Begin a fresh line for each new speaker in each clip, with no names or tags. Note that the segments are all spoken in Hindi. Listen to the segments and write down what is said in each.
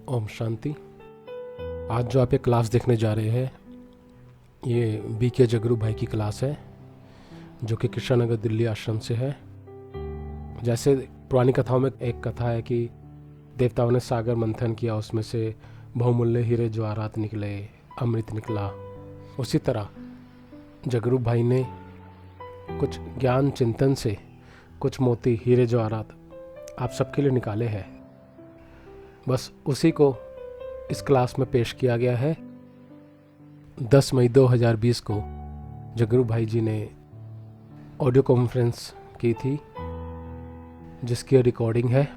ओम शांति। आज जो आप ये क्लास देखने जा रहे हैं ये BK जगरू भाई की क्लास है जो कि कृष्णानगर दिल्ली आश्रम से है। जैसे पुरानी कथाओं में एक कथा है कि देवताओं ने सागर मंथन किया, उसमें से बहुमूल्य हीरे जवाहरात निकले, अमृत निकला। उसी तरह जगरू भाई ने कुछ ज्ञान चिंतन से कुछ मोती हीरे जवाहरात आप सबके लिए निकाले हैं। बस उसी को इस क्लास में पेश किया गया है। 10 मई 2020 को जगरू भाई जी ने ऑडियो कॉन्फ्रेंस की थी जिसकी रिकॉर्डिंग है।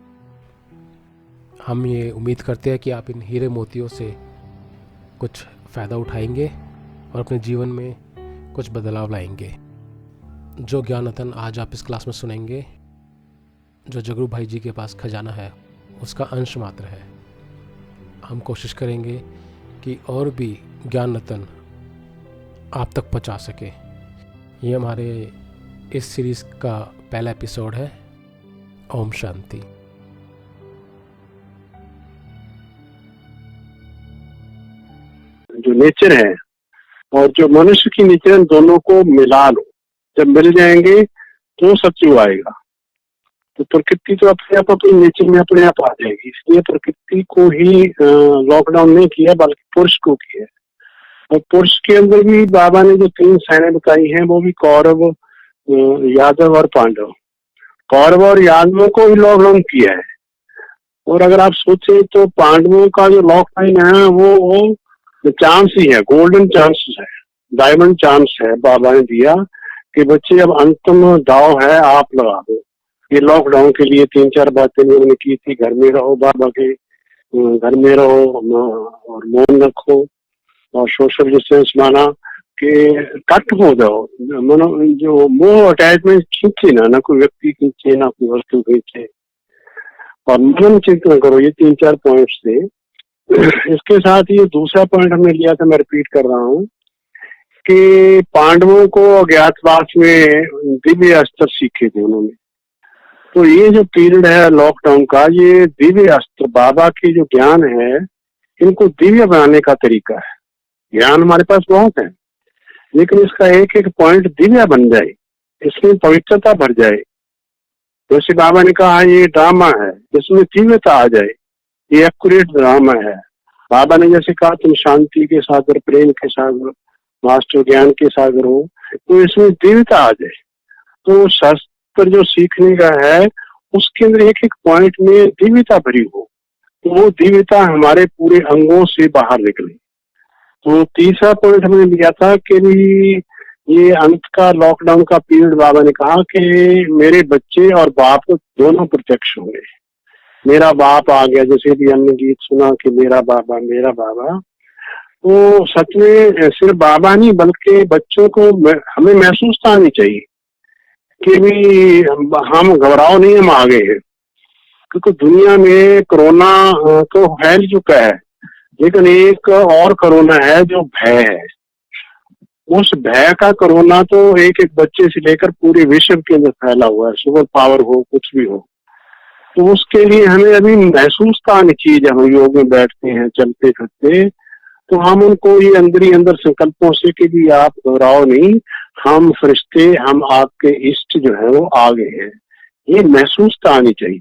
हम ये उम्मीद करते हैं कि आप इन हीरे मोतियों से कुछ फ़ायदा उठाएंगे और अपने जीवन में कुछ बदलाव लाएंगे। जो ज्ञान रतन आज आप इस क्लास में सुनेंगे, जो जगरू भाई जी के पास खजाना है, उसका अंश मात्र है। हम कोशिश करेंगे कि और भी ज्ञान रतन आप तक पहुंचा सके। ये हमारे इस सीरीज़ का पहला एपिसोड है। ओम शांति।
जो नेचर है और जो मनुष्य की नेचर, दोनों को मिला लो। जब मिल जाएंगे तो सत्य आएगा। तो प्रकृति तो अपने आप अपने नेचर में अपने आप आ जाएगी। इसलिए प्रकृति को ही लॉकडाउन नहीं किया बल्कि पुरुष को किया। और पुरुष के अंदर भी बाबा ने जो 3 सेनाएं बताई हैं वो भी कौरव, यादव और पांडव। कौरव और यादवों को ही लॉकडाउन किया है। और अगर आप सोचे तो पांडवों का जो लॉकडाउन है वो चांस ही है, गोल्डन चांस है, डायमंड चांस है। बाबा ने दिया कि बच्चे अब अंतिम दाव है, आप लगा दो। ये लॉकडाउन के लिए 3-4 बातें उन्होंने की थी। घर में रहो, बाबा के घर में रहो और मौन रखो और सोशल डिस्टेंस माना कि कट हो जाओ। मनो जो मोह अटैचमेंट खींचे ना कोई व्यक्ति खींचे, ना कोई वस्तु खींचे, और मन चिंतन करो। ये 3-4 पॉइंट्स थे। इसके साथ ये दूसरा पॉइंट हमने लिया था, मैं रिपीट कर रहा हूँ कि पांडवों को अज्ञातवास में दिव्य अस्त्र सीखे थे उन्होंने। तो ये जो पीरियड है लॉकडाउन का, ये दिव्य अस्त्र, बाबा की जो ज्ञान है, इनको दिव्य बनाने का तरीका है। ज्ञान हमारे पास बहुत है, लेकिन इसका एक एक पॉइंट दिव्य बन जाए, इसमें पवित्रता भर जाए। जैसे बाबा ने कहा ये ड्रामा है, इसमें दिव्यता आ जाए, ये एक्यूरेट ड्रामा है। बाबा ने जैसे कहा तुम शांति के सागर, प्रेम के सागर, मास्टर ज्ञान के सागर हो, तो इसमें दिव्यता आ जाए। तो शास्त्र जो सीखने का है उसके अंदर एक एक पॉइंट में दिव्यता भरी हो, तो वो दिव्यता हमारे पूरे अंगों से बाहर निकले। तो तीसरा पॉइंट हमने लिया था कि ये अंत का लॉकडाउन का पीरियड, बाबा ने कहा कि मेरे बच्चे और बाप दोनों प्रत्यक्ष होंगे। मेरा बाप आ गया, जैसे भी हमने गीत सुना कि मेरा बाबा मेरा बाबा। तो सच में सिर्फ बाबा नहीं बल्कि बच्चों को हमें महसूस आनी चाहिए कि भी हम घबराओ नहीं, हम आ गए हैं। क्योंकि दुनिया में कोरोना तो फैल चुका है, लेकिन एक और कोरोना है जो भय है। उस भय का कोरोना तो एक एक बच्चे से लेकर पूरे विश्व के अंदर फैला हुआ है, सुपर पावर हो कुछ भी हो। तो उसके लिए हमें अभी महसूस आनी चाहिए। हम योग में बैठते हैं, चलते फिरते, तो हम उनको ये अंदर ही अंदर संकल्पों से कि भी आप घबराओ नहीं, हम फरिश्ते, हम आपके इष्ट जो है वो आ गए हैं, ये महसूस आनी चाहिए।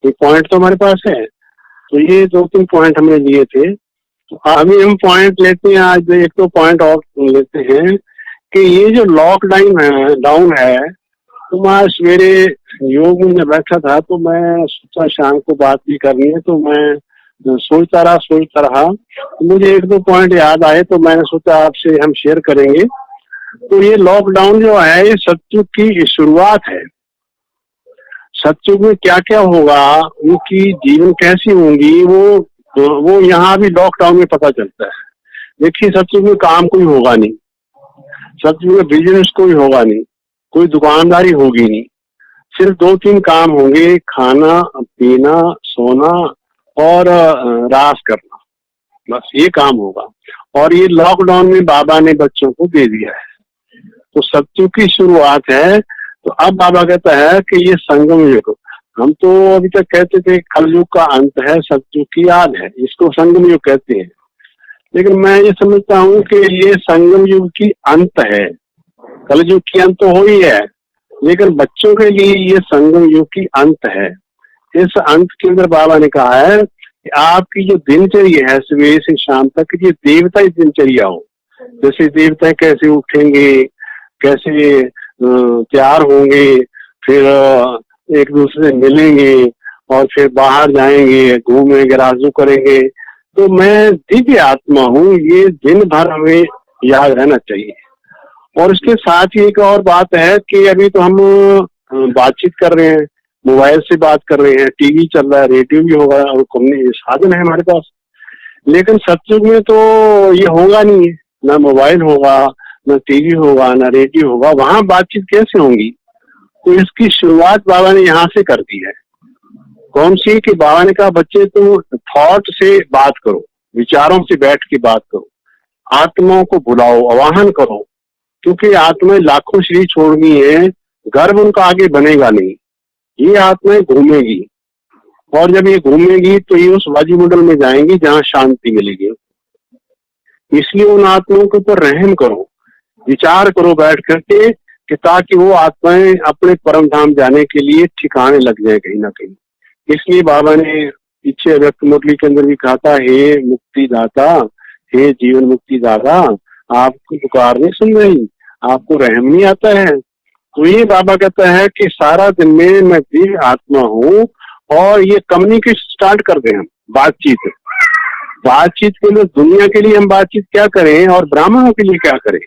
तो पॉइंट तो हमारे पास है। तो ये 2-3 पॉइंट हमने लिए थे। तो अभी हम पॉइंट लेते हैं, आज 1-2 पॉइंट और लेते हैं कि ये जो लॉकडाउन है। तो मैं सवेरे योग में जब बैठा था तो मैं सोचा शाम को बात भी करनी है, तो मैं सोचता रहा। तो मुझे 1-2 पॉइंट याद आए, तो मैंने सोचा आपसे हम शेयर करेंगे। तो ये लॉकडाउन जो है ये सत्युग की शुरुआत है। सत्युग में क्या क्या होगा, उनकी जीवन कैसी होंगी, वो यहाँ भी लॉकडाउन में पता चलता है। देखिए सत्युग में काम कोई होगा नहीं, सत्युग में बिजनेस कोई होगा नहीं, कोई दुकानदारी होगी नहीं। सिर्फ 2-3 काम होंगे, खाना पीना, सोना और रास करना, बस ये काम होगा। और ये लॉकडाउन में बाबा ने बच्चों को दे दिया है। तो सत्युग की शुरुआत है। तो अब बाबा कहता है कि ये संगम युग, हम तो अभी तक कहते थे कलयुग का अंत है, सतयुग की याद है, इसको संगम युग कहते हैं। लेकिन मैं ये समझता हूँ कि ये संगम युग की अंत है, कलयुग की अंत तो हो ही है, लेकिन बच्चों के लिए ये संगम युग की अंत है। इस अंत के अंदर बाबा ने कहा है कि आपकी जो दिनचर्या है सुबह से शाम तक, ये देवता की दिनचर्या हो। जैसे देवता कैसे उठेंगे, कैसे तैयार होंगे, फिर एक दूसरे से मिलेंगे और फिर बाहर जाएंगे, घूमेंगे, राजू करेंगे। तो मैं दिव्य आत्मा हूँ, ये दिन भर हमें याद रहना चाहिए। और इसके साथ ही एक और बात है कि अभी तो हम बातचीत कर रहे हैं, मोबाइल से बात कर रहे हैं, टीवी चल रहा है, रेडियो भी होगा और कम्युनिकेशन साधन है हमारे पास। लेकिन सत्युग में तो ये होगा नहीं है, ना मोबाइल होगा, ना टीवी होगा, ना रेडियो होगा, वहां बातचीत कैसे होंगी? तो इसकी शुरुआत बाबा ने यहाँ से कर दी है। कौन सी? कि बाबा ने कहा बच्चे तुम थॉट से बात करो, विचारों से बैठ के बात करो, आत्माओं को बुलाओ, आवाहन करो, क्योंकि आत्माएं लाखों शरीर छोड़ गई है, गर्भ उनका आगे बनेगा नहीं, ये आत्माएं घूमेगी, और जब ये घूमेगी तो ये उस वायुमंडल में जाएंगी जहाँ शांति मिलेगी। इसलिए उन आत्माओं के ऊपर रहम करो, विचार करो बैठ करके, कि ताकि वो आत्माएं अपने परम धाम जाने के लिए ठिकाने लग जाए कहीं ना कहीं। इसलिए बाबा ने पीछे व्यक्त मुरली के अंदर भी कहा था, हे मुक्ति दाता, हे जीवन मुक्ति दाता, आपकी पुकार नहीं सुन रही, आपको रहम नहीं आता है। तो ये बाबा कहता है कि सारा दिन में मैं दिव्य आत्मा हूँ, और ये कम्युनिकेशन स्टार्ट कर दें हम, बातचीत के लिए, दुनिया के लिए हम बातचीत क्या करें और ब्राह्मणों के लिए क्या करें।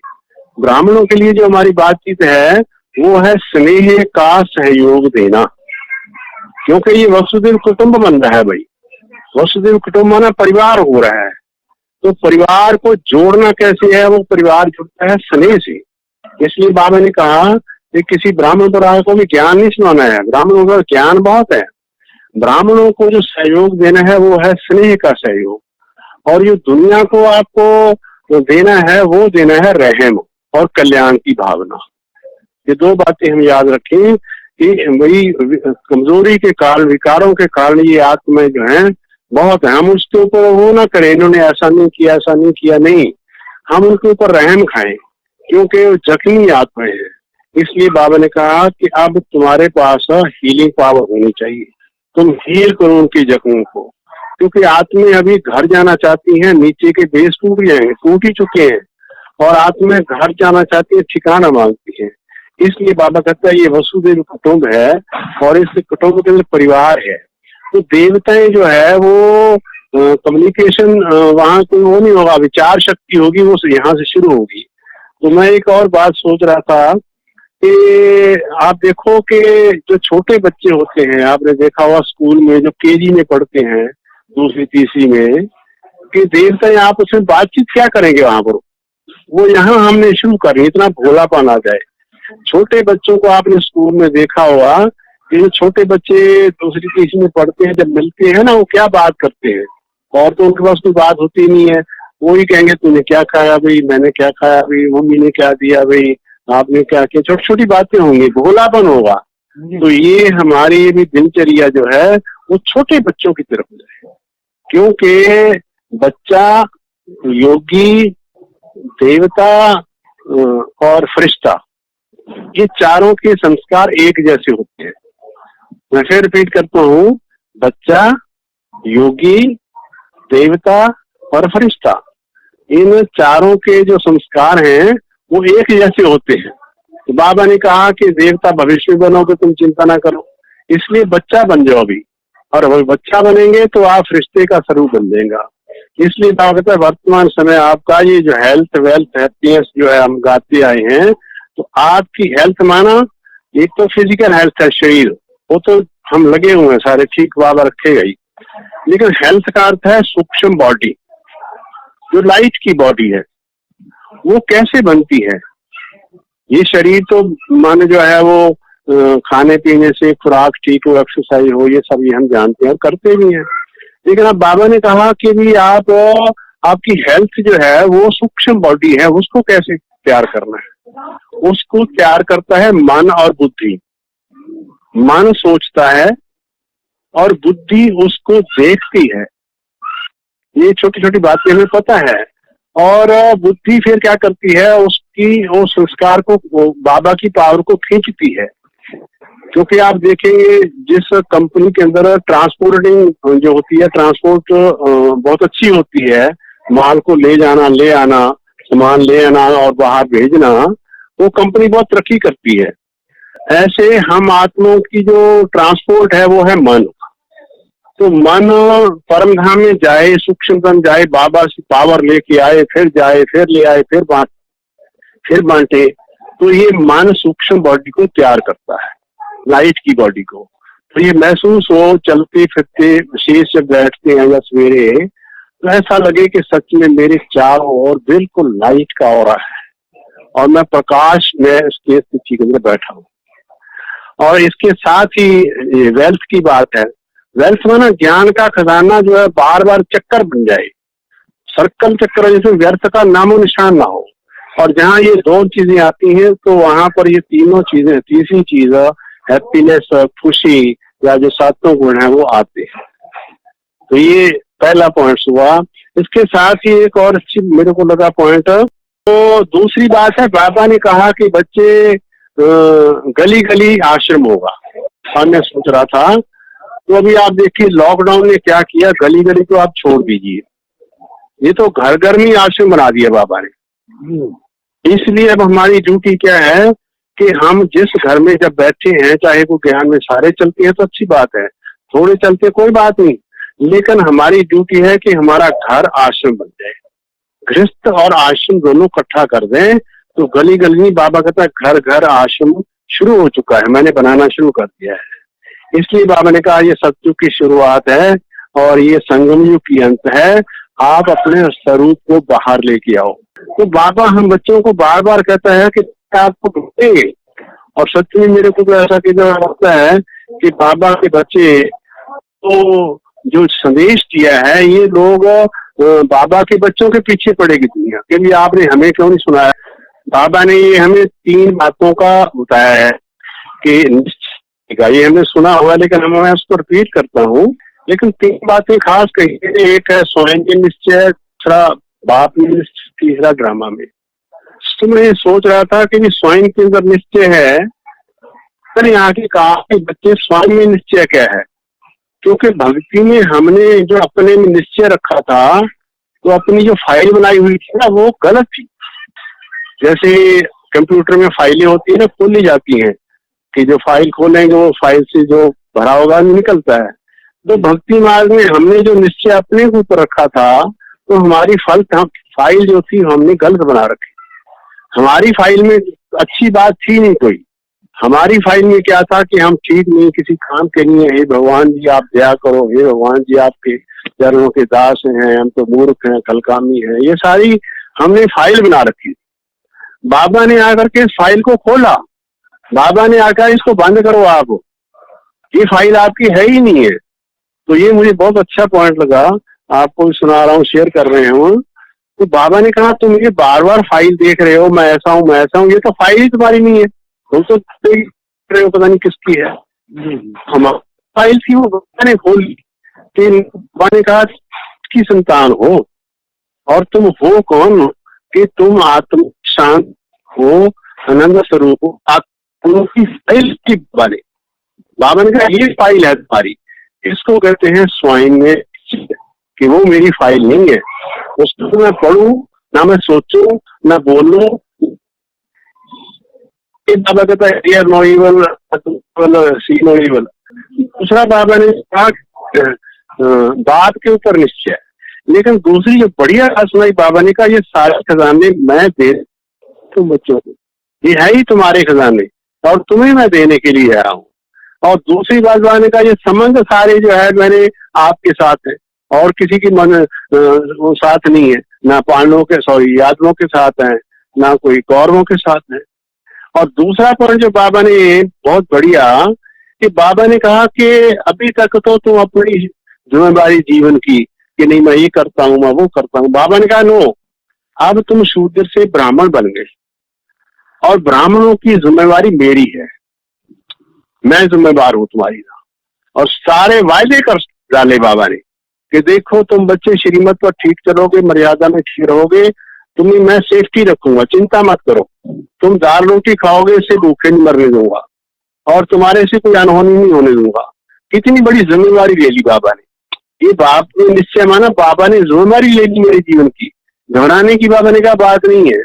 ब्राह्मणों के लिए जो हमारी बातचीत है वो है स्नेह का सहयोग देना, क्योंकि ये वसुदेव कुटुंब बन रहा है भाई। वसुदेव कुटुंब माना परिवार हो रहा है, तो परिवार को जोड़ना कैसे है? वो परिवार जुड़ता है स्नेह से। इसलिए बाबा ने कहा कि किसी ब्राह्मण पर को भी ज्ञान नहीं सुनाना है, ब्राह्मणों का ज्ञान बहुत है, ब्राह्मणों को जो सहयोग देना है वो है स्नेह का सहयोग, और ये दुनिया को आपको देना है वो देना है रहम और कल्याण की भावना। ये दो बातें हम याद रखें कि वही कमजोरी के कारण, विकारों के कारण ये आत्माएं जो हैं बहुत है, हम उसके ऊपर वो ना करें, इन्होंने ऐसा नहीं किया, ऐसा नहीं किया, नहीं, हम उनके ऊपर रहम खाएं, क्योंकि वो जख्मी आत्माएं हैं। इसलिए बाबा ने कहा कि अब तुम्हारे पास हीलिंग पावर होनी चाहिए, तुम हील करो उनकी जख्मों को, क्योंकि आत्माएं अभी घर जाना चाहती हैं, नीचे के बेस टूट गए, टूट ही चुके हैं, और आत्माएं घर जाना चाहती है, ठिकाना मांगती है। इसलिए बाबा कहता है ये वसुदेव कुटुंब है, और इस कुटुंब के अंदर परिवार है। तो देवताएं जो है वो कम्युनिकेशन वहां कोई वो नहीं होगा, विचार शक्ति होगी, वो यहाँ से शुरू होगी। तो मैं एक और बात सोच रहा था कि आप देखो कि जो छोटे बच्चे होते हैं, आपने देखा हुआ स्कूल में जो केजी में पढ़ते हैं, दूसरी तीसरी में, कि देवताएं आपस में बातचीत क्या करेंगे वहां पर, वो यहाँ हमने शुरू कर, इतना भोलापन आ जाए। छोटे बच्चों को आपने स्कूल में देखा होगा कि जो छोटे बच्चे दूसरी तीसरी में पढ़ते हैं, जब मिलते हैं ना, वो क्या बात करते हैं, और तो उनके पास कोई बात होती नहीं है, वो ही कहेंगे तूने क्या खाया भाई, मैंने क्या खाया भाई, मम्मी ने क्या दिया भाई, आपने क्या किया, छोटी छोटी बातें होंगी, भोलापन होगा। तो ये हमारी भी दिनचर्या जो है वो छोटे बच्चों की तरफ है, क्योंकि बच्चा, योगी, देवता और फरिश्ता, ये चारों के संस्कार एक जैसे होते हैं। मैं फिर रिपीट करता हूँ, बच्चा, योगी, देवता और फरिश्ता, इन चारों के जो संस्कार हैं वो एक जैसे होते हैं। तो बाबा ने कहा कि देवता भविष्य में बनोगे, तुम चिंता ना करो, इसलिए बच्चा बन जाओ अभी, और वही बच्चा बनेंगे तो आप फरिश्ते का स्वरूप बन जाएगा। इसलिए बाबा कहता है वर्तमान समय आपका ये जो हेल्थ, वेल्थ, हैप्पीनेस जो है हम गाते आए हैं, तो आपकी हेल्थ माना एक तो फिजिकल हेल्थ है, शरीर, वो तो हम लगे हुए हैं सारे, ठीक बाबा रखेगा ही, लेकिन हेल्थ का अर्थ है सूक्ष्म बॉडी, जो लाइट की बॉडी है, वो कैसे बनती है। ये शरीर तो माने जो है वो खाने पीने से, खुराक ठीक हो, एक्सरसाइज हो, ये सब ये हम जानते हैं और करते भी हैं, लेकिन अब बाबा ने कहा कि भी आपकी हेल्थ जो है वो सूक्ष्म बॉडी है, उसको कैसे तैयार करना है। उसको तैयार करता है मन और बुद्धि। मन सोचता है, और बुद्धि उसको देखती है। ये छोटी छोटी बातें हमें पता है। और बुद्धि फिर क्या करती है, उसकी वो संस्कार को, वो बाबा की पावर को खींचती है। क्योंकि आप देखेंगे जिस कंपनी के अंदर ट्रांसपोर्टिंग जो होती है, ट्रांसपोर्ट बहुत अच्छी होती है, माल को ले जाना, ले आना, सामान ले आना और बाहर भेजना, वो कंपनी बहुत तरक्की करती है। ऐसे हम आत्माओं की जो ट्रांसपोर्ट है वो है मन। तो मन परम धाम में जाए, सूक्ष्म तन जाए, बाबा से पावर लेके आए, फिर जाए, फिर ले आए, फिर बांटे। तो ये मन सूक्ष्म बॉडी को तैयार करता है, लाइट की बॉडी को। तो ये महसूस हो चलते फिरते, विशेष जब बैठते हैं या सवेरे, तो ऐसा लगे कि सच में मेरे चारों ओर बिल्कुल लाइट का ऑरा है और मैं प्रकाश में इसके स्थिति के अंदर बैठा हूँ। और इसके साथ ही वेल्थ की बात है। वेल्थ में ना ज्ञान का खजाना जो है बार बार चक्कर बन जाए, सर्कल चक्कर, जैसे व्यर्थ का नामो निशान ना हो। और जहाँ ये दो चीजें आती हैं तो वहां पर ये तीनों चीजें, तीसरी चीज हैप्पीनेस, खुशी या जो सातों गुण है वो आते हैं। तो ये पहला पॉइंट हुआ। इसके साथ ही एक और अच्छी मेरे को लगा पॉइंट, तो दूसरी बात है, बाबा ने कहा कि बच्चे गली गली आश्रम होगा। और मैं सोच रहा था, तो अभी आप देखिए लॉकडाउन ने क्या किया, गली गली तो आप छोड़ दीजिए, ये तो घर घर में आश्रम बना दिया बाबा ने। इसलिए अब हमारी ड्यूटी क्या है कि हम जिस घर में जब बैठे हैं, चाहे वो ज्ञान में सारे चलते हैं तो अच्छी बात है, थोड़े चलते कोई बात नहीं, लेकिन हमारी ड्यूटी है कि हमारा घर आश्रम बन जाए। गृहस्थ और आश्रम दोनों इकट्ठा कर दें तो गली गली, बाबा कहता है घर घर आश्रम शुरू हो चुका है, मैंने बनाना शुरू कर दिया है। इसलिए बाबा ने कहा ये सत्युग की शुरुआत है और ये संगम युग की अंत है, आप अपने स्वरूप को बाहर लेके आओ। तो बाबा हम बच्चों को बार बार कहता है कि आपको ढूंढेंगे। और सच में मेरे को तो ऐसा कि लगता है कि बाबा के बच्चे तो जो संदेश दिया है, ये लोग बाबा के बच्चों के पीछे पड़ेगी दुनिया के लिए। आपने हमें क्यों नहीं सुनाया? बाबा ने ये हमें 3 बातों का बताया है कि ये हमने सुना हुआ, लेकिन मैं उसको रिपीट करता हूँ। लेकिन 3 बातें खास कही। एक है स्वयं के निश्चय, दूसरा बाप में निश्चय, तीसरा ड्रामा में। तो मैं सोच रहा था कि स्वयं के अंदर निश्चय है, पर यहाँ की कहा कि बच्चे स्वयं में निश्चय क्या है। क्योंकि भक्ति में हमने जो अपने में निश्चय रखा था, तो अपनी जो फाइल बनाई हुई थी ना वो गलत थी। जैसे कंप्यूटर में फाइलें होती है ना, खोली जाती हैं कि जो फाइल खोलेंगे वो फाइल से जो भरा होगा निकलता है। तो भक्ति मार्ग में हमने जो निश्चय अपने ऊपर रखा था, तो हमारी फाइल जो थी हमने गलत बना रखी। हमारी फाइल में अच्छी बात थी नहीं कोई। हमारी फाइल में क्या था कि हम ठीक नहीं, किसी काम के नहीं है, हे भगवान जी आप दया करो, हे भगवान जी आपके चरणों के दास हैं, हम तो मूर्ख हैं, कलकामी हैं, ये सारी हमने फाइल बना रखी। बाबा ने आकर के इस फाइल को खोला, बाबा ने आकर इसको बंद करो, आप ये फाइल आपकी है ही नहीं है। तो ये मुझे बहुत अच्छा पॉइंट लगा, आपको सुना रहा हूँ, शेयर कर रहे हूँ। तो बाबा ने कहा तुम ये बार बार फाइल देख रहे हो, मैं ऐसा हूँ, मैं ऐसा हूँ, ये तो फाइल ही तुम्हारी नहीं है, तुम तो देख रहे हो पता नहीं किसकी है। हमारी फाइल थी, वो बाबा ने खोली। बाबा ने कहा की संतान हो और तुम हो कौन कि तुम आत्म शांत हो, आनंद स्वरूप हो। आत्मा की फाइल की बाबा ने कहा ये फाइल है तुम्हारी, इसको कहते हैं स्वयं में, कि वो मेरी फाइल नहीं है, उसको मैं पढ़ूं ना, मैं सोचूं ना बोलूं। बाबा कहता है hear no evil, see no evil. दूसरा बाबा ने कहा बात के ऊपर निश्चय। लेकिन दूसरी जो बढ़िया बात सुनाई बाबा ने कहा ये सारे खजाने मैं दे तुम बच्चों को, ये है ही तुम्हारे खजाने और तुम्हें मैं देने के लिए आया हूँ। और दूसरी बात बाबा ने कहा ये संबंध सारे जो है मैंने आपके साथ है और किसी की मन वो साथ नहीं है, ना पांडवों के यादवों के साथ है, ना कोई कौरवों के साथ है। और दूसरा पॉइंट जो बाबा ने बहुत बढ़िया, कि बाबा ने कहा कि अभी तक तो तुम अपनी जिम्मेदारी जीवन की कि नहीं मैं ये करता हूँ, मैं वो करता हूँ। बाबा ने कहा नो, अब तुम शूद्र से ब्राह्मण बन गए और ब्राह्मणों की जिम्मेवारी मेरी है, मैं जिम्मेवार हूँ तुम्हारी। और सारे वायदे कर डाले बाबा ने कि देखो तुम बच्चे श्रीमत पर ठीक चलोगे, मर्यादा में ठीक रहोगे, तुम्हें मैं सेफ्टी रखूंगा, चिंता मत करो, तुम दाल रोटी खाओगे, इससे भूखे नहीं मरने दूंगा और तुम्हारे से कोई अनहोनी नहीं होने दूंगा। कितनी बड़ी जिम्मेवारी ले ली बाबा ने। ये बाप ने निश्चय माना, बाबा ने जिम्मेवारी ले ली मेरे जीवन की। घबराने की बाबा ने कहा बात नहीं है,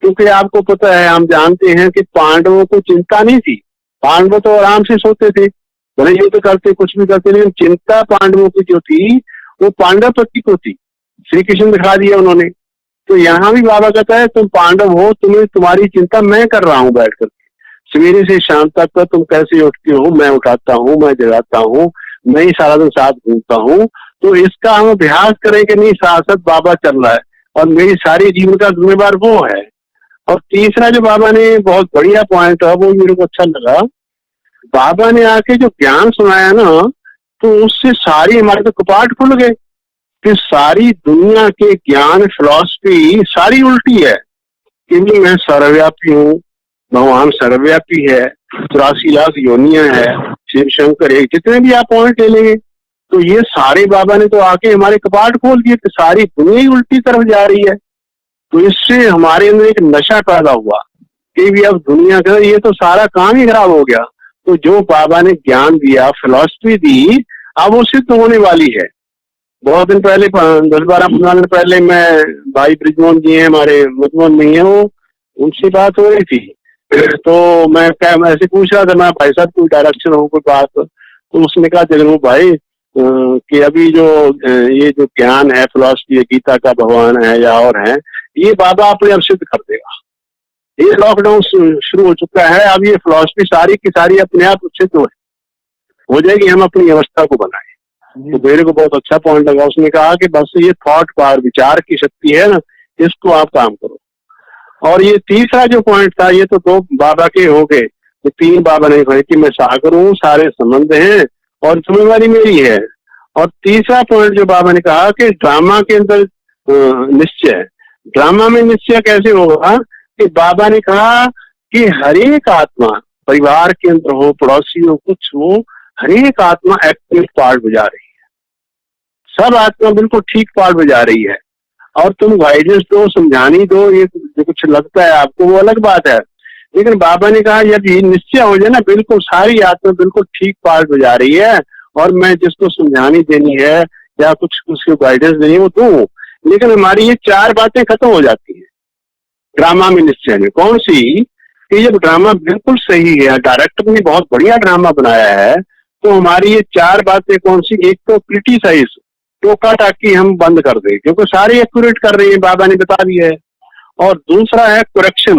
क्योंकि आपको पता है, हम जानते हैं कि पांडवों को चिंता नहीं थी। पांडव तो आराम से सोते थे, भले युद्ध करते कुछ भी करते, लेकिन चिंता पांडवों की जो थी वो पांडव पति को थी। श्री कृष्ण दिखा दिया उन्होंने। तो यहाँ भी बाबा कहता है तुम पांडव हो, तुम्हें तुम्हारी चिंता मैं कर रहा हूँ बैठ कर। सवेरे से शाम तक का तुम कैसे उठते हो, मैं उठाता हूँ, मैं जगाता हूँ, मैं ही सारा दिन साथ घूमता हूँ। तो इसका हम अभ्यास करें कि नहीं, साथ साथ बाबा चल रहा है और मेरी सारी जीवन का जिम्मेवार वो है। और तीसरा जो बाबा ने बहुत बढ़िया पॉइंट है, वो मेरे को अच्छा लगा। बाबा ने आके जो ज्ञान सुनाया ना, तो उससे सारी हमारे तो कपाट खुल गए कि सारी दुनिया के ज्ञान फिलॉसफी सारी उल्टी है कि मैं सर्वव्यापी हूँ, भगवान सर्वव्यापी है, 84 लाख योनियां है, शिव शंकर है, जितने भी आप पॉइंट ले लेंगे, तो ये सारे बाबा ने तो आके हमारे कपाट खोल दिए कि सारी दुनिया ही उल्टी तरफ जा रही है। तो इससे हमारे अंदर एक नशा पैदा हुआ कि भी अब दुनिया का ये तो सारा काम ही खराब हो गया। तो जो बाबा ने ज्ञान दिया, फिलॉसफी दी, अब वो सिद्ध होने वाली है। बहुत दिन पहले, 10-12-15 दिन पहले, मैं भाई ब्रिजमोहन जी हैं हमारे, मधुबन में है वो, उनसे बात हो रही थी। तो मैं ऐसे पूछ रहा था, मैं भाई साहब कोई डायरेक्शन हो कोई बात, तो उसने कहा जगनू भाई कि अभी जो ये जो ज्ञान है, फिलॉसफी है, गीता का भगवान है या और है, ये बाबा अपने आप सिद्ध कर देगा। ये लॉकडाउन शुरू हो चुका है, अब ये फिलॉसफी सारी की सारी अपने आप सिद्ध हो जाएगी, हम अपनी अवस्था को बनाए। तो मेरे को बहुत अच्छा पॉइंट लगा। उसने कहा कि बस ये थॉट पावर, विचार की शक्ति है ना, इसको आप काम करो। और ये तीसरा जो पॉइंट था, ये तो 2 बाबा के हो गए, तो 3 बाबा ने कहे कि मैं सागर हूँ, सारे संबंध हैं और जिम्मेवारी मेरी है। और तीसरा पॉइंट जो बाबा ने कहा कि ड्रामा के अंदर निश्चय, ड्रामा में निश्चय कैसे होगा, कि बाबा ने कहा कि हर एक आत्मा, परिवार के अंदर हो, पड़ोसी हो, कुछ हो, हर एक आत्मा एक्टिव पार्ट बजा रही है, सब आत्मा बिल्कुल ठीक पार्ट बजा रही है। और तुम गाइडेंस दो, समझानी दो, ये जो कुछ लगता है आपको वो अलग बात है, लेकिन बाबा ने कहा जब ये निश्चय हो जाए ना, बिल्कुल सारी आत्मा बिल्कुल ठीक पार्ट बजा रही है, और मैं जिसको समझानी देनी है या कुछ उसको गाइडेंस देनी है वो दूं। लेकिन हमारी ये 4 बातें खत्म हो जाती है ड्रामा में निश्चय में। कौन सी? कि जब ड्रामा बिल्कुल सही है, डायरेक्टर ने बहुत बढ़िया ड्रामा बनाया है, तो हमारी ये 4 बातें कौन सी? एक तो क्रिटिसाइज, टोका टाकी हम बंद कर दें, क्योंकि सारे एक्यूरेट कर रही है, बाबा ने बता दिया है। और दूसरा है करेक्शन,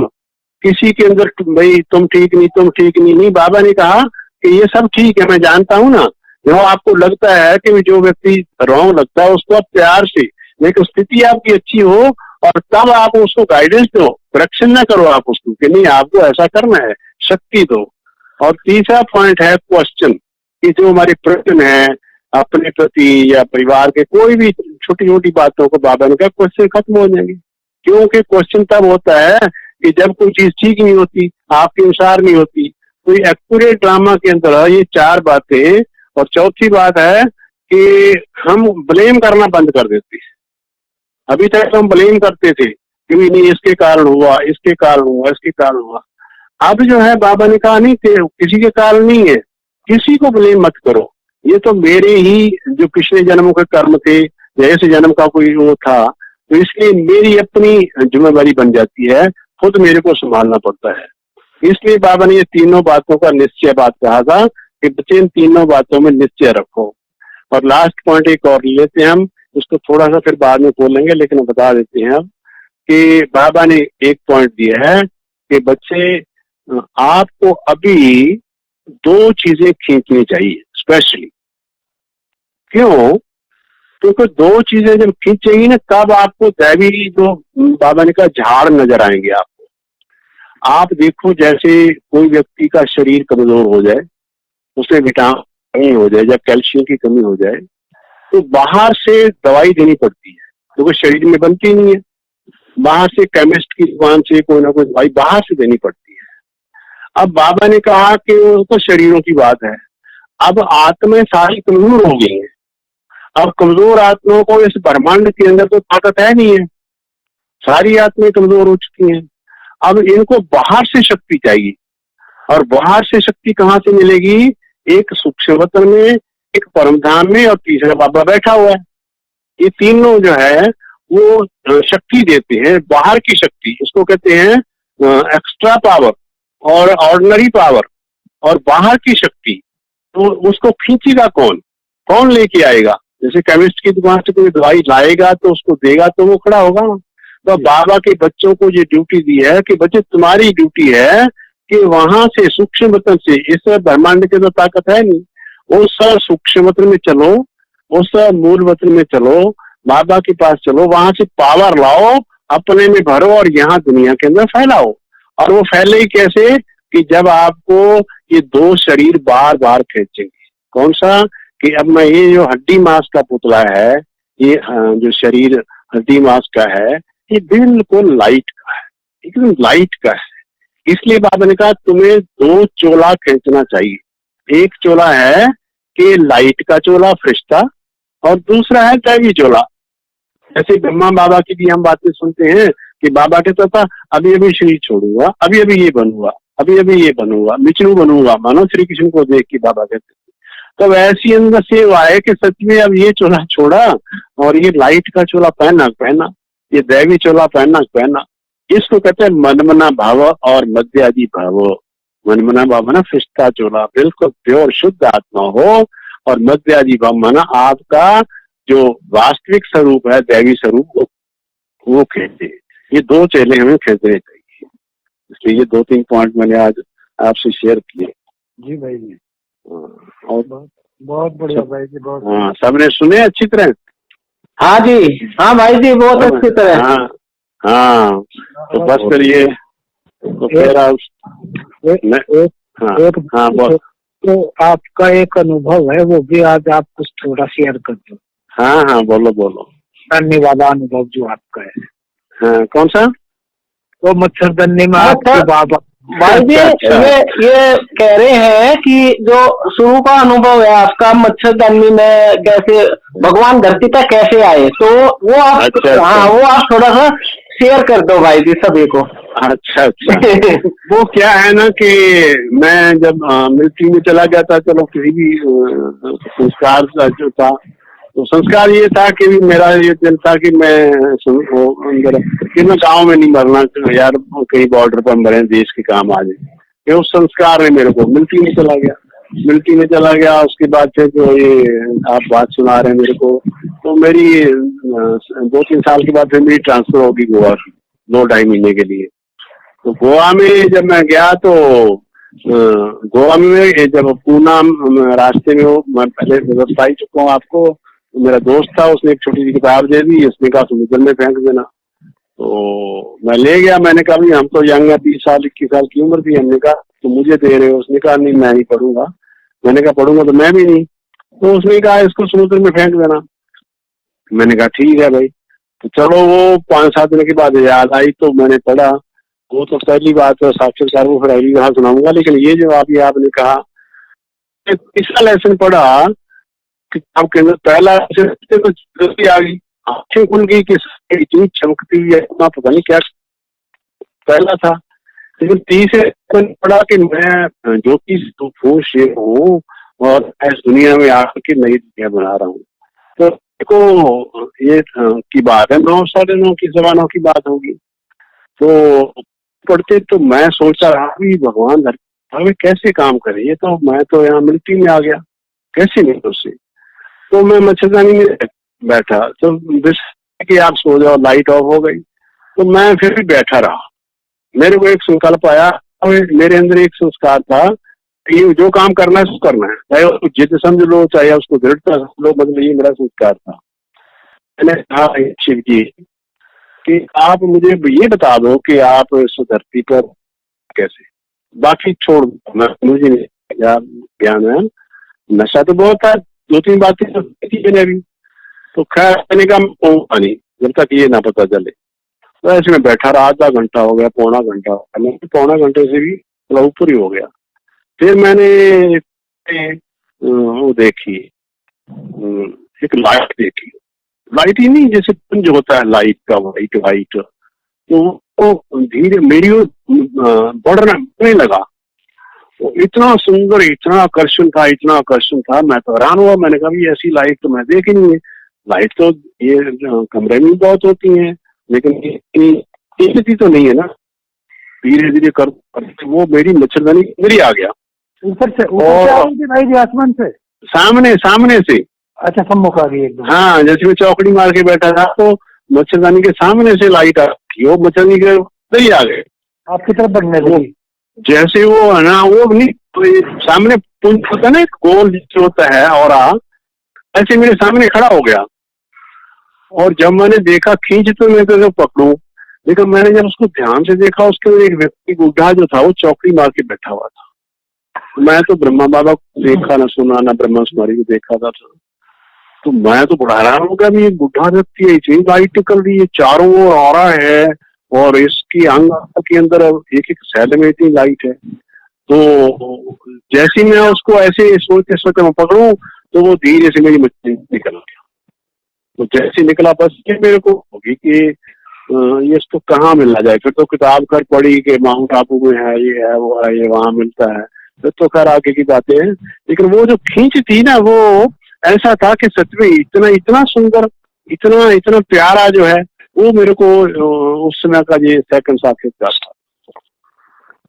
किसी के अंदर भाई तुम ठीक नहीं, तुम ठीक नहीं, नहीं, बाबा ने कहा कि ये सब ठीक है, मैं जानता हूं ना। जो आपको लगता है कि जो व्यक्ति रॉन्ग लगता है उसको आप प्यार से, लेकिन स्थिति आपकी अच्छी हो और तब आप उसको गाइडेंस दो, करेक्शन ना करो आप उसको कि नहीं आपको ऐसा करना है, शक्ति दो। और तीसरा पॉइंट है क्वेश्चन, कि जो हमारे प्रश्न है अपने प्रति या परिवार के, कोई भी छोटी छोटी बातों को बाबा ने कहा क्वेश्चन खत्म हो जाएंगे। क्योंकि क्वेश्चन तब होता है कि जब कोई चीज ठीक नहीं होती, आपके अनुसार नहीं होती। तो ये एक्यूरेट ड्रामा के अंदर ये 4 बातें। और चौथी बात है कि हम ब्लेम करना बंद कर देते हैं। अभी तक हम ब्लेम करते थे कि नहीं इसके कारण हुआ, इसके कारण हुआ, इसके कारण हुआ। अब जो है बाबा ने कहा नहीं, किसी के कारण नहीं है, किसी को ब्लेम मत करो, ये तो मेरे ही जो पिछले जन्मों के कर्म थे या इस जन्म का कोई वो था, तो इसलिए मेरी अपनी जिम्मेवारी बन जाती है, खुद मेरे को संभालना पड़ता है। इसलिए बाबा ने ये तीनों बातों का निश्चय बात कहा था कि बच्चे इन तीनों बातों में निश्चय रखो। और लास्ट पॉइंट एक और लेते हैं हम, उसको थोड़ा सा फिर बाद में बोलेंगे, लेकिन बता देते हैं अब कि बाबा ने एक पॉइंट दिया है कि बच्चे आपको अभी 2 चीजें खींचनी चाहिए स्पेशली। क्यों? क्योंकि 2 चीजें जब खींचेंगी ना, तब आपको दैवी जो बाबा ने कहा झाड़ नजर आएंगे आपको। आप देखो, जैसे कोई व्यक्ति का शरीर कमजोर हो जाए, उसमें विटामिन कमी हो जाए या कैल्शियम की कमी हो जाए, तो बाहर से दवाई देनी पड़ती है, क्योंकि शरीर में बनती नहीं है। बाहर से केमिस्ट की दुकान से कोई ना कोई दवाई बाहर से देनी पड़ती है। अब बाबा ने कहा कि वो तो शरीरों की बात है, अब आत्माएं सारी कमजोर हो गई हैं। अब कमजोर आत्माओं को इस ब्रह्मांड के अंदर तो ताकत है नहीं है, सारी आत्माएं कमजोर हो चुकी हैं। अब इनको बाहर से शक्ति चाहिए, और बाहर से शक्ति कहाँ से मिलेगी? एक सूक्ष्म वतन में, एक परमधाम में, और तीसरा बाबा बैठा हुआ है। ये तीनों जो है वो शक्ति देते हैं, बाहर की शक्ति, इसको कहते हैं एक्स्ट्रा पावर और ऑर्डिनरी पावर और बाहर की शक्ति। तो उसको खींचेगा कौन? कौन लेके आएगा? जैसे केमिस्ट की दुकान से कोई दवाई लाएगा तो उसको देगा तो वो खड़ा होगा। तो बाबा के बच्चों को ये ड्यूटी दी है कि बच्चे तुम्हारी ड्यूटी है कि वहां से सूक्ष्म वतन से, इस ब्रह्मांड के तो ताकत है नहीं, उस सूक्ष्म वतन में चलो, उस मूल वतन में चलो, बाबा के पास चलो, वहां से पावर लाओ, अपने में भरो और यहाँ दुनिया के अंदर फैलाओ। और वो फैले ही कैसे? कि जब आपको ये दो शरीर बार बार खींचेंगे। कौन सा? कि अब मैं ये जो हड्डी मांस का पुतला है, ये जो शरीर हड्डी मांस का है, ये बिल्कुल लाइट का है, एकदम लाइट का है। इसलिए बाबा ने कहा तुम्हें दो चोला खींचना चाहिए। एक चोला है कि लाइट का चोला फरिश्ता, और दूसरा है दैवी चोला। जैसे ब्रह्मा बाबा की भी हम बातें सुनते हैं कि बाबा कहता था अभी अभी शरीर छोड़ूंगा, अभी अभी ये बनूंगा, अभी अभी ये बनूंगा, विष्णु बनूंगा, मानो श्री कृष्ण को देख के बाबा कहते थे। तब ऐसी अंदर से आए कि सच में अब ये चोला छोड़ा और ये लाइट का चोला पहना, ये दैवी चोला पहना। इसको कहते हैं मनमना भाव और मध्यादि भाव। मनमना भाव ना फिस्ता चोला, बिल्कुल प्योर शुद्ध आत्मा हो, और मध्यादि भाव माना आपका जो वास्तविक स्वरूप है, दैवी स्वरूप, वो खेचे। ये दो चेले हमें खेचने चाहिए। इसलिए ये 2-3 पॉइंट मैंने आज आपसे शेयर किए।
जी भाई जी,
और
बहुत बढ़िया भाई जी, बहुत।
हाँ, सबने सुने अच्छी तरह?
हाँ जी, हाँ भाई जी, बहुत अच्छी तरह।
हाँ हाँ, तो बस फिर ये तो फिर आप हाँ बहुत,
तो आपका एक अनुभव है, वो भी आज आप कुछ थोड़ा शेयर कर दो।
हाँ हाँ, बोलो।
धन्यवाद। अनुभव जो आपका है,
हाँ, कौन सा?
वो मच्छरदनी में आपके बाबा
भाई जी,
अच्छा।
ये कह रहे हैं कि जो शुरू का अनुभव है आपका मच्छरदानी में, कैसे भगवान धरती तक कैसे आए, तो वो आप
अच्छा।
हाँ, वो आप थोड़ा सा शेयर कर दो भाई जी सभी को।
अच्छा वो क्या है ना कि मैं जब मिलिट्री में चला गया था, चलो किसी भी संस्कार का जो था, तो संस्कार ये था कि मेरा ये दिल था कि मैं अंदर कि मैं गाँव में नहीं मरना यार, कहीं बॉर्डर पर मरे, देश के काम आ जाए। ये उस संस्कार ने मेरे को मिलिट्री में चला गया। उसके बाद फिर जो ये आप बात सुना रहे हैं मेरे को, तो मेरी 2-3 साल के बाद फिर मेरी ट्रांसफर होगी गोवा की, 2-2.5 महीने के लिए। तो गोवा में जब मैं गया तो गोवा में जब पूना रास्ते में हो, मैं पहले बता ही चुका हूँ आपको, मेरा दोस्त था, उसने एक छोटी सी किताब दे दी, उसने कहा समुद्र में फेंक देना। तो मैं ले गया, मैंने कहा भाई हम तो यंग है, 20 साल 21 साल की उम्र थी। हमने कहा तो मुझे दे रहे हो? उसने कहा नहीं मैं नहीं पढ़ूंगा। मैंने कहा पढ़ूंगा तो मैं भी नहीं। तो उसने कहा इसको समुद्र में फेंक देना। मैंने कहा ठीक है भाई। तो चलो वो 5-7 दिन के बाद याद आई तो मैंने पढ़ा। वो तो पहली बात है, साक्षात्कार वो फिर कहाँ सुनाऊंगा, लेकिन ये जो आपने कहा, तीसरा लेसन पढ़ा किताब के अंदर, पहला तो आ गई, आंखें खुल गई कि इतनी चमकती हुई है, इतना पता नहीं क्या पहला था। लेकिन तीसरे पढ़ा कि मैं जो चीज ये हूँ और इस दुनिया में आकर के नई दुनिया बना रहा हूँ। तो देखो ये की बात है, 9 साढ़े 9 की 9:15 की बात होगी। तो पढ़ते तो मैं सोचा अभी भगवान धरती में कैसे काम करे, ये तो मैं तो यहाँ मिलिट्री में आ गया, कैसे नहीं उससे। तो मैं मच्छरदानी में बैठा, तो कि आप सो जाओ, लाइट ऑफ हो गई। तो मैं फिर भी बैठा रहा। मेरे को एक संकल्प आया, मेरे अंदर एक संस्कार था कि जो काम करना है उसको करना है, चाहे उसको जिद समझ लो, चाहे उसको दृढ़ता समझ लो, मतलब ये मेरा संस्कार था। मैंने कहा शिव जी कि आप मुझे ये बता दो कि आप इस धरती पर कैसे, बाकी छोड़ मुझे नहीं ज्ञान है, नशा तो बहुत था, 2-3 बातें मैंने भी। तो खैर मैंने कहा नहीं जब तक ये ना पता चले। तो ऐसे में बैठा रहा, आधा घंटा हो गया, पौना घंटा हो गया, पौना घंटे से भी थोड़ा ऊपर ही हो गया। फिर मैंने वो देखी, एक लाइट देखी। लाइट ही नहीं, जैसे पुंज होता है लाइट का, वाइट वाइट, तो वो धीरे मेरी ओर बढ़ने लगा। तो इतना सुंदर, इतना आकर्षण था, इतना आकर्षण था, मैं तो हैरान हुआ। मैंने कहा भी ऐसी लाइट तो मैं देखी नहीं है। लाइट तो ये कमरे में बहुत होती है, लेकिन इतनी तो नहीं है ना। धीरे धीरे कर वो मेरी मच्छरदानी अंदर ही आ गया,
ऊपर से आ रही थी भाई जी, आसमान से?
सामने सामने से।
अच्छा, सम्मुख आ गई एकदम?
हाँ, जैसे मैं चौकड़ी मार के बैठा था तो मच्छरदानी के सामने से लाइट आ गई, वो मच्छरदानी के अंदर ही आ गए,
आपकी तरफ बढ़ने लगी?
जैसे वो है ना, वो नहीं तो सामने पुंज होता है ना, गोल जिससे होता है और ऐसे मेरे सामने खड़ा हो गया। और जब मैंने देखा, खींच तो मैं तो पकड़ू, लेकिन मैंने जब उसको ध्यान से देखा, उसके अंदर एक व्यक्ति बुढ़ा जो था वो चौकड़ी मार के बैठा हुआ था। मैं तो ब्रह्मा बाबा को देखा ना सुना, ना ब्रह्मा कुमारी को देखा था, तो मैं तो बड़ा हैरान हो गया। ये बुढ़ा व्यक्ति है, इतनी लाइट निकल रही है, चारों ओर आ रहा है, और इसकी अंग के अंदर एक एक सेल में इतनी लाइट है। तो जैसे मैं उसको ऐसे सोचते सोचते मैं पकड़ू, तो वो धीरे से मेरी मछली निकल गया। तो जैसे निकला, बस ये मेरे को होगी कि ये इसको कहाँ मिलना जाए। फिर तो किताब कर पड़ी कि माउंट आबू में है, ये है, वो है, ये वहां मिलता है। फिर तो खैर आगे की बातें हैं, लेकिन वो जो खींच थी ना, वो ऐसा था कि सच में इतना इतना सुंदर, इतना इतना प्यारा जो है, वो मेरे को उस समय का ये सेकंड साक्षात्कार था,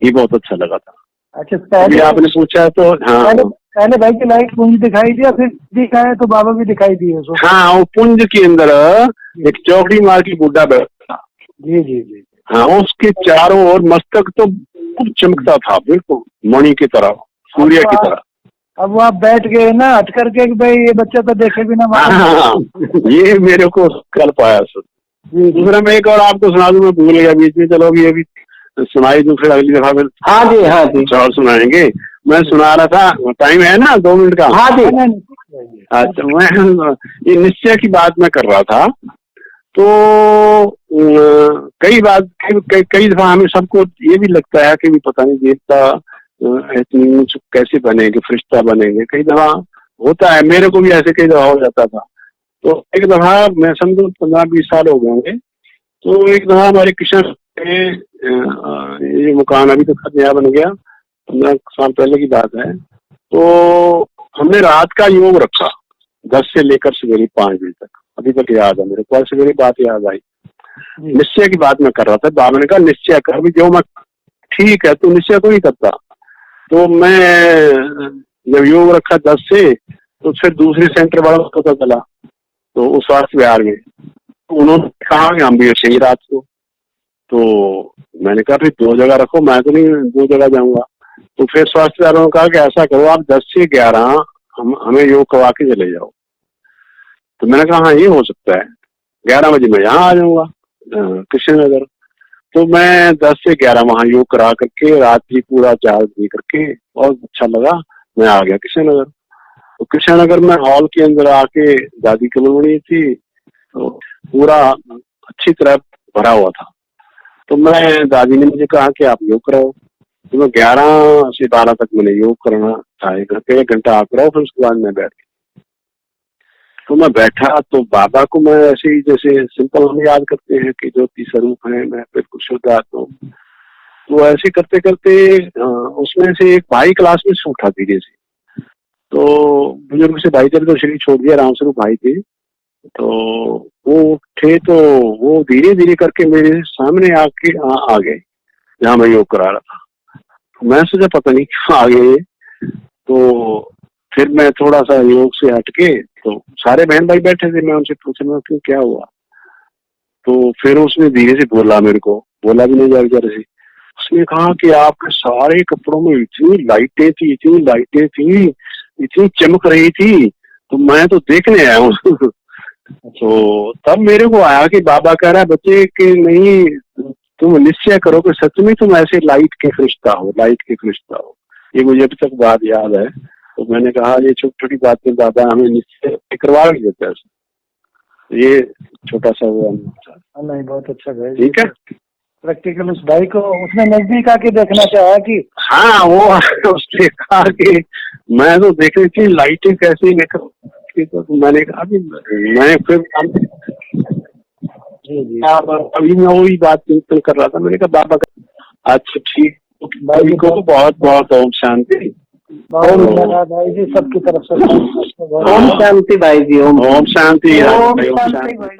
ये बहुत अच्छा लगा था।
अच्छा, पहले
आपने पूछा तो हाँ,
पहले भाई की लाइट पुंज दिखाई दिया, फिर दिखाया तो बाबा भी दिखाई दिए उसको?
हाँ, वो पुंज के अंदर एक चौकड़ी मार की बुढ़ा बैठा था।
जी जी जी।
हाँ, उसके चारों ओर मस्तक तो खूब चमकता था, बिल्कुल मणि की तरह, सूर्य की तरह।
अब वो आप बैठ गए ना हट करके कि भाई ये बच्चा तो देखे बिना।
हाँ, ये मेरे को कल पाया सर। दूसरा मैं एक और आपको सुना दूं, मैं भूल गया बीच में, चलो अभी सुनाई दूं, फिर अगली दफा फिर।
हाँ जी, हाँ जी,
और सुनाएंगे। मैं सुना रहा था, टाइम है ना 2 मिनट का?
हाँ जी।
अच्छा, मैं ये निश्चय की बात मैं कर रहा था। तो कई दफा हमें सबको ये भी लगता है कि भी पता नहीं देवता इतनी ऊंच कैसे बनेंगे, फरिश्ता बनेंगे। कई दफा होता है, मेरे को भी ऐसे कई दफा हो जाता था। तो एक दफा मैं समझो 15-20 साल हो गए होंगे, तो एक दफा हमारे किशन में ये मकान अभी तो नया बन गया, 15 साल पहले की बात है। तो हमने रात का योग रखा 10 से लेकर सवेरे 5 बजे तक, अभी तक याद है मेरे को। सवेरे बात याद आई, निश्चय की बात मैं कर रहा था। बाबा ने कहा निश्चय कर, भी जो मैं ठीक है, तू निश्चय तो नहीं करता। तो मैं जब योग रखा 10 से, तो फिर दूसरे सेंटर वाला को पता चला, तो उस स्वास्थ्य विहार में, तो उन्होंने कहा कि हम भी ऐसे रात को। तो मैंने कहा फिर 2 जगह रखो, मैं तो नहीं 2 जगह जाऊंगा। तो फिर स्वास्थ्य विहार ने कहा कि ऐसा करो, आप 10 से 11 हमें योग करवा के चले जाओ। तो मैंने कहा हाँ, ये हो सकता है, 11 बजे मैं यहाँ आ जाऊंगा कृष्णनगर। तो मैं 10 से 11 वहां योग करा करके रात्रि पूरा 4 बजे करके, बहुत अच्छा लगा, मैं आ गया कृष्णनगर। तो कृष्णनगर में हॉल के अंदर आके दादी कमलमणि थी, तो पूरा अच्छी तरह भरा हुआ था। तो मैं, दादी ने मुझे कहा कि आप योग कराओ। तो मैं 11 से 12 तक मैंने योग करना था, 1 घंटा आप कराओ, फिर उसके बाद मैं बैठ गया। तो मैं बैठा, तो बाबा को मैं ऐसे ही जैसे सिंपल हम याद करते हैं कि ज्योति स्वरूप है, मैं बिल्कुल शुद्ध आत्मा हूँ। तो ऐसे करते करते उसमें से एक भाई क्लास में से उठा धीरे से। तो बुजुर्ग से भाई थे, तो शरीर छोड़ दिया, रामस्वरूप भाई थे। तो वो उठे, तो वो धीरे धीरे करके मेरे सामने आके आ गए जहाँ मैं योग करा रहा था। तो मैं सोचा पता नहीं क्यों आ गए। तो फिर मैं थोड़ा सा योग से हटके, तो सारे बहन भाई बैठे थे, मैं उनसे पूछा क्यों, क्या हुआ। तो फिर उसने धीरे से बोला, मेरे को बोला भी नहीं जा बेचारे से। उसने कहा कि आपके सारे कपड़ों में इतनी लाइटें थी, इतनी लाइटें थी, इतनी चमक रही थी, तो मैं तो देखने आया हूँ। तो तब मेरे को आया कि बाबा कह रहा है बच्चे कि नहीं, तुम निश्चय करो कि सच में तुम ऐसे लाइट के फरिश्ता हो, लाइट के फरिश्ता हो। ये मुझे अभी तक बात याद है। तो मैंने कहा ये छोटी छोटी बातें बाबा हमें निश्चय करवा भी देता है। ये छोटा सा हुआ।
नहीं, बहुत अच्छा भाई,
ठीक है।
प्रैक्टिकल उस भाई को उसने नजदीक आके देखना चाहा कि
हाँ, वो उसने कहा कि मैं तो देख रही थी लाइटें कैसी निकल, तो मैंने कहा कि मैं फिर अभी मैं वही बात चिंतन कर रहा था। मैंने कहा बाबा का अच्छा ठीक, भाई को बहुत बहुत ओम शांति।
बहुत धन्यवाद भाई जी, सबकी तरफ से
ओम शांति भाई जी,
ओम शांति।
ओम शांति भाई।